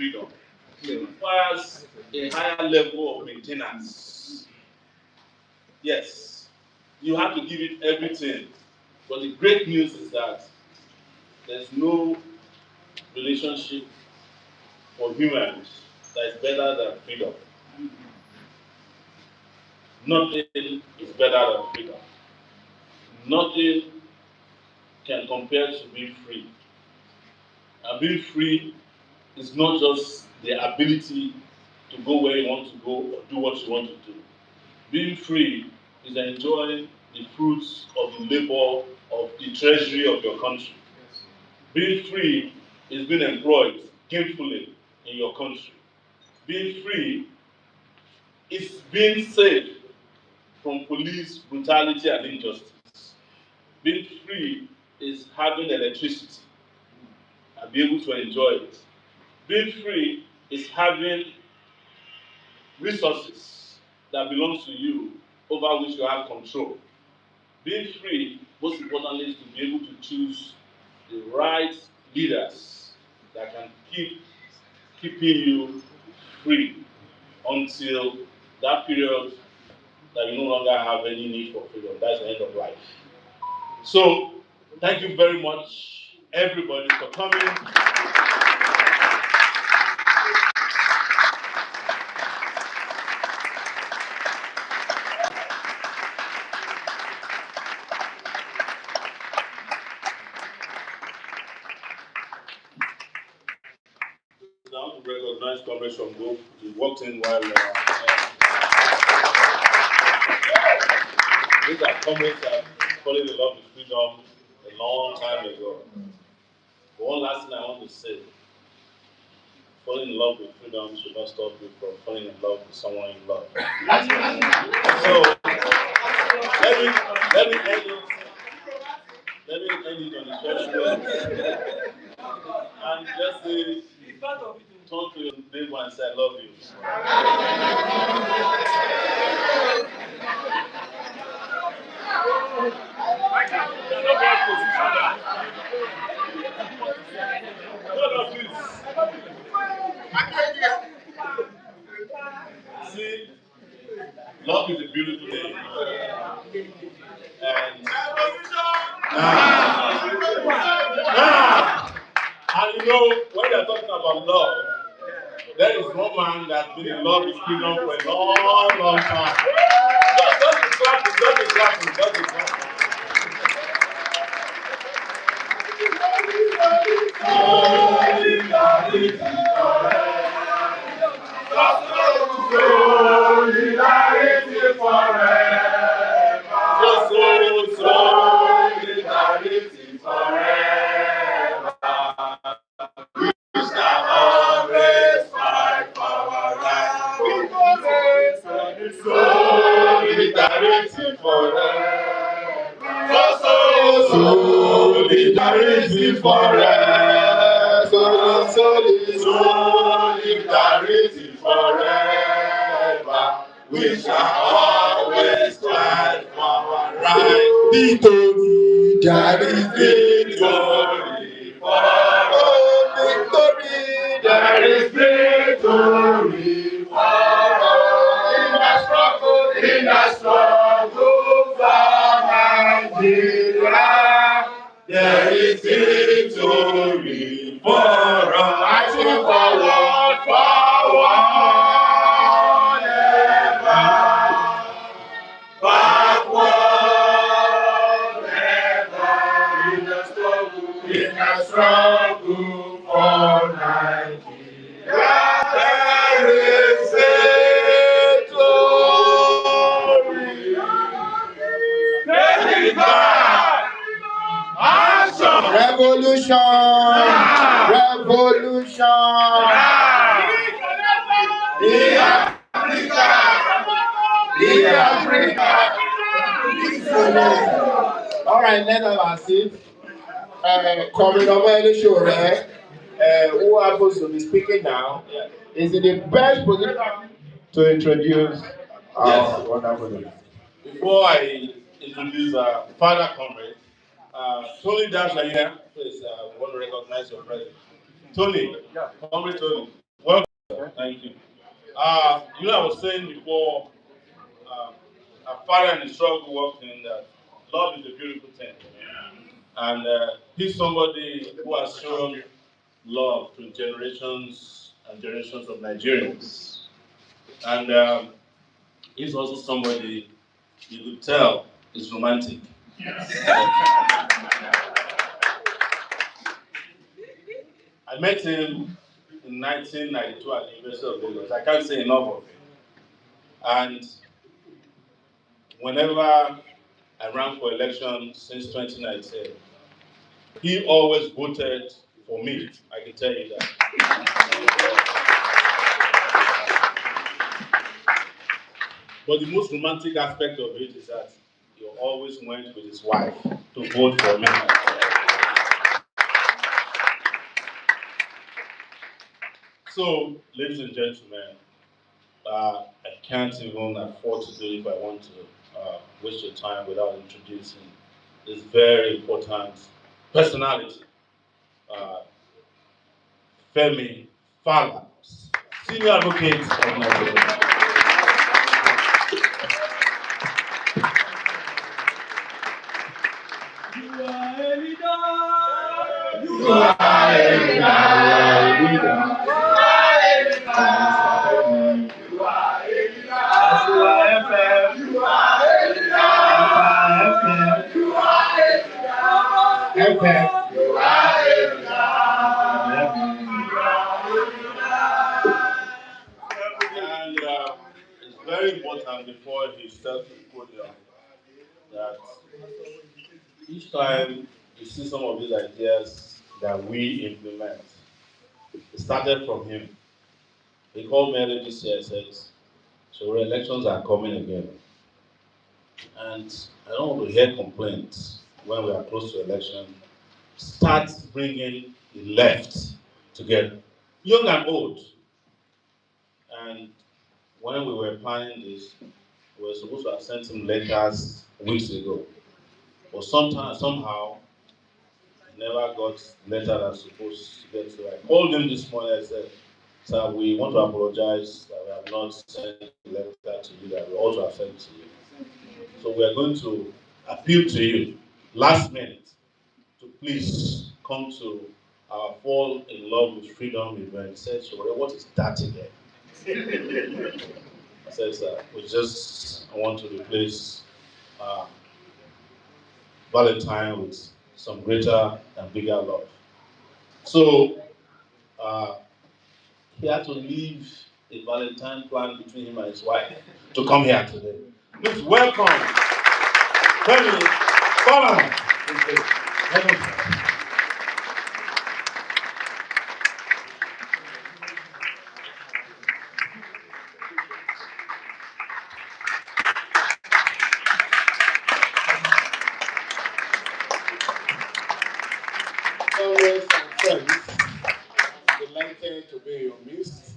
freedom. It requires a higher level of maintenance. Yes, you have to give it everything. But the great news is that there's no relationship for humans that is better than freedom. Nothing is better than freedom. Nothing can compare to being free. And being free is not just the ability to go where you want to go or do what you want to do. Being free is enjoying the fruits of the labor of the treasury of your country. Being free is being employed gainfully in your country. Being free is being safe from police brutality and injustice. Being free is having electricity and be able to enjoy it. Being free is having resources that belongs to you over which you have control. Being free, most importantly, is to be able to choose the right leaders that can keeping you free until that period that you no longer have any need for freedom. That's the end of life. So, thank you very much, everybody, for coming. Now to recognize Comrade Shongo. He walked in while these are comrades that falling in love with freedom a long time ago. But one last thing I want to say, falling in love with freedom should not stop you from falling in love with someone you love. So let me end it on the special and just say, talk to your neighbor and say, I love you. No, please. See, love is a beautiful thing. And and you know, when they're talking about love, there is one man that's been in love with freedom for a long, long time. Just be clapping, just be clapping, just be clapping. Solidarity forever. Solidarity forever. We shall always fight for our rights. Solidarity forever. Solidarity forever. Solidarity forever. We shall always fight for our right. Victory, there is victory for all. Victory, there is victory for all. In the struggle for Nigeria, there is victory for all. Marching forward, forward. In the struggle for Nigeria, there is victory. Action! Revolution! Revolution! In Africa! In Africa! All right, let us sit. Coming over the show, who happens to be speaking now, is in the best position to introduce our wonderful. Before I introduce Father Comrade, Tony Dasha here, please, I want to recognize your presence. Tony, Comrade Tony. Thank you. I was saying before, our father in the struggle walked in that love is a beautiful thing. And he's somebody who has shown love to generations and generations of Nigerians. And he's also somebody you could tell is romantic. I met him in 1992 at the University of Lagos. I can't say enough of it. And whenever I ran for election since 2019, he always voted for me. I can tell you that. But the most romantic aspect of it is that he always went with his wife to vote for me. So, ladies and gentlemen, I can't even afford to do it if I want to waste your time without introducing this very important personality, uh, Femi Fala, senior advocate of Nigeria. You are a leader. You are a leader. And it's very important before he steps to the podium that each time you see some of these ideas that we implement, it started from him. He called me earlier this year and said, so elections are coming again. And I don't want to hear complaints when we are close to election. Start bringing the left together, young and old. And when we were planning this, we were supposed to have sent him letters weeks ago. But somehow, never got the letter that was supposed to get to. I called him this morning. I said, sir, we want to apologize that we have not sent the letter to you that we also have sent to you. So we are going to appeal to you last minute to please come to our Fall in Love with Freedom event. He said, so what is that again? I said, sir, I want to replace uh, Valentine with some greater and bigger love. So uh, he had to leave a Valentine plan between him and his wife to come here today. Please welcome Femi Fala. Always and friends, delighted to be in your midst.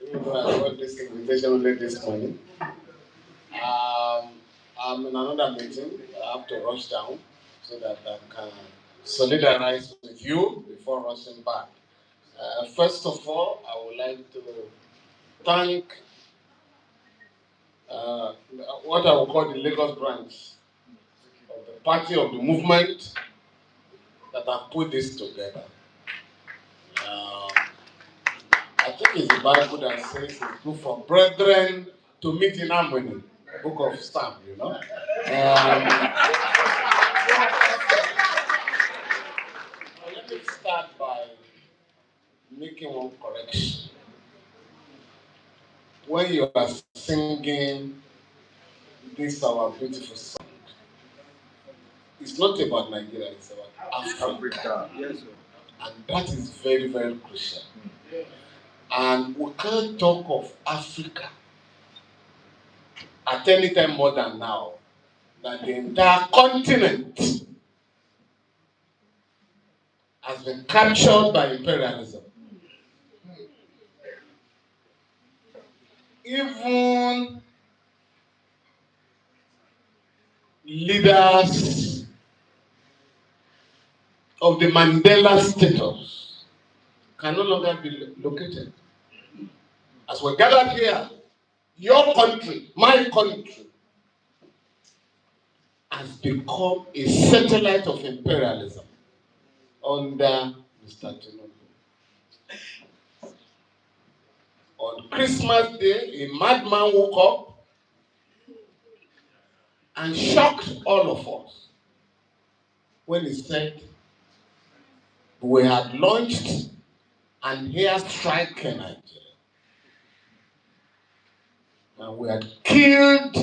Even though I got this invitation only this morning. I'm in another meeting. I have to rush down so that I can solidarize with you before rushing back. First of all, I would like to thank what I will call the Lagos branch of the party of the movement that have put this together. I think it's the Bible that says it's good for brethren to meet in harmony. Book of Psalm, you know. Let me start by making one correction. When you are singing this our beautiful song, it's not about Nigeria, it's about Africa. Yes, sir. And that is very, very crucial. And we can't talk of Africa at any time more than now, that the entire continent has been captured by imperialism. Even leaders of the Mandela status can no longer be located. As we're gathered here, your country, my country, has become a satellite of imperialism under Mr. Tinubu. On Christmas Day, a madman woke up and shocked all of us when he said we had launched an airstrike in Nigeria and we had killed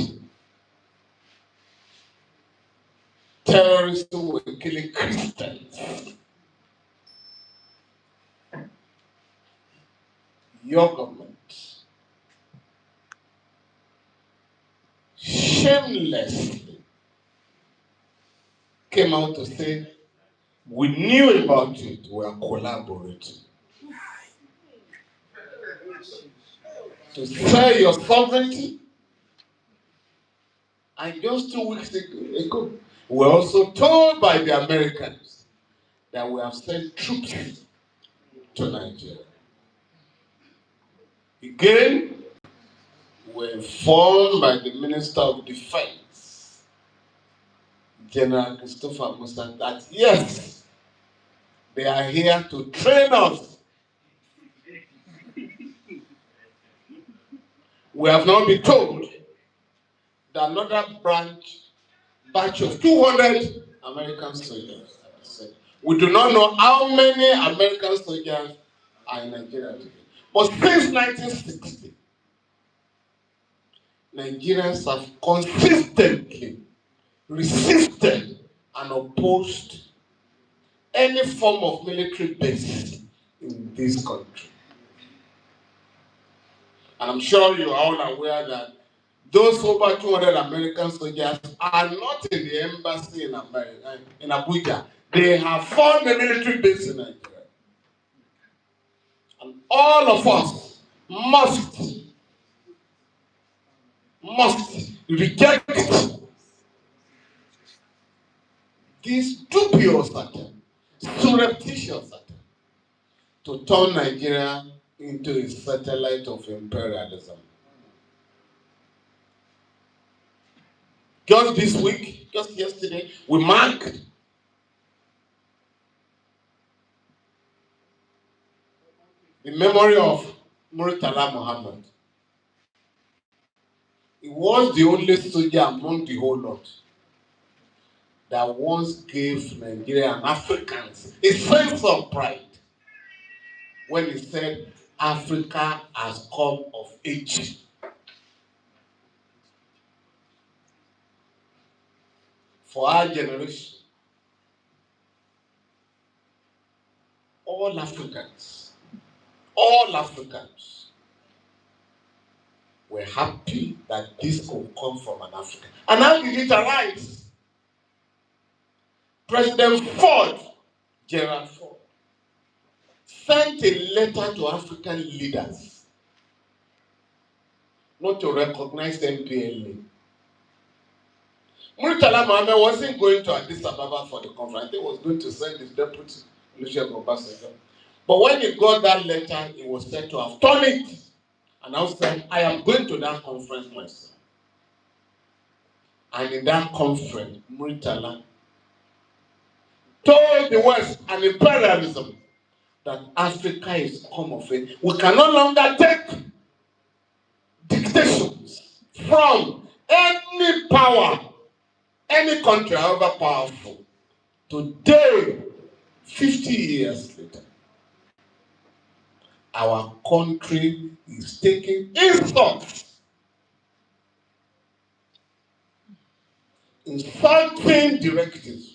terrorists who were killing Christians. Your government shamelessly came out to say, we knew about it, we are collaborating. To sell your sovereignty, and just 2 weeks ago, we were also told by the Americans that we have sent troops to Nigeria. Again, we were informed by the Minister of Defense, General Christopher Musa, that yes, they are here to train us. We have now been told that another batch of 200 American soldiers. We do not know how many American soldiers are in Nigeria today. But since 1960, Nigerians have consistently resisted and opposed any form of military base in this country. And I'm sure you are all aware that those over 200 American soldiers are not in the embassy in America, in Abuja. They have formed a military base in Nigeria. And all of us must reject this dubious attempt, surreptitious attempt, to turn Nigeria into a satellite of imperialism. Just this week, just yesterday, we marked the memory of Murtala Muhammad. He was the only soldier among the whole lot that once gave Nigeria and Africans a sense of pride when he said, Africa has come of age. For our generation, all Africans were happy that this could come from an African. And how did it arise? President Ford, Gerald Ford, sent a letter to African leaders not to recognize MPLA. Murtala Mohammed wasn't going to Addis Ababa for the conference. He was going to send his deputy, Olusegun Obasanjo. But when he got that letter, he was said to have torn it. And now said, I am going to that conference myself. And in that conference, Murtala told the West and imperialism that Africa is come of age. We can no longer take dictations from any power, any country, however powerful. Today, 50 years later, our country is taking insulting directives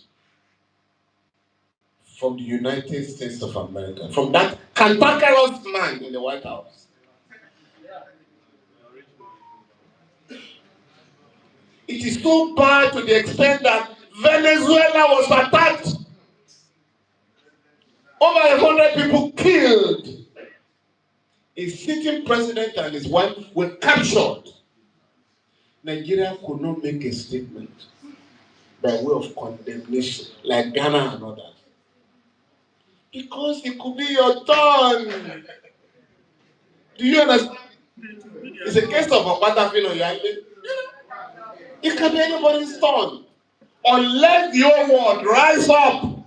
from the United States of America, from that cantankerous man in the White House. It is so bad to the extent that Venezuela was attacked. Over 100 people killed. A sitting president and his wife were captured. Nigeria could not make a statement by way of condemnation like Ghana and others. Because it could be your turn. Do you understand? It's a case of a Patafino Yande. It can be anybody's turn. Unless the whole world rise up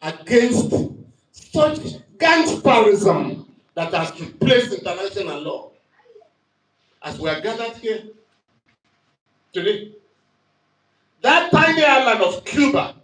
against such gangsterism that has replaced international law. As we are gathered here today, that tiny island of Cuba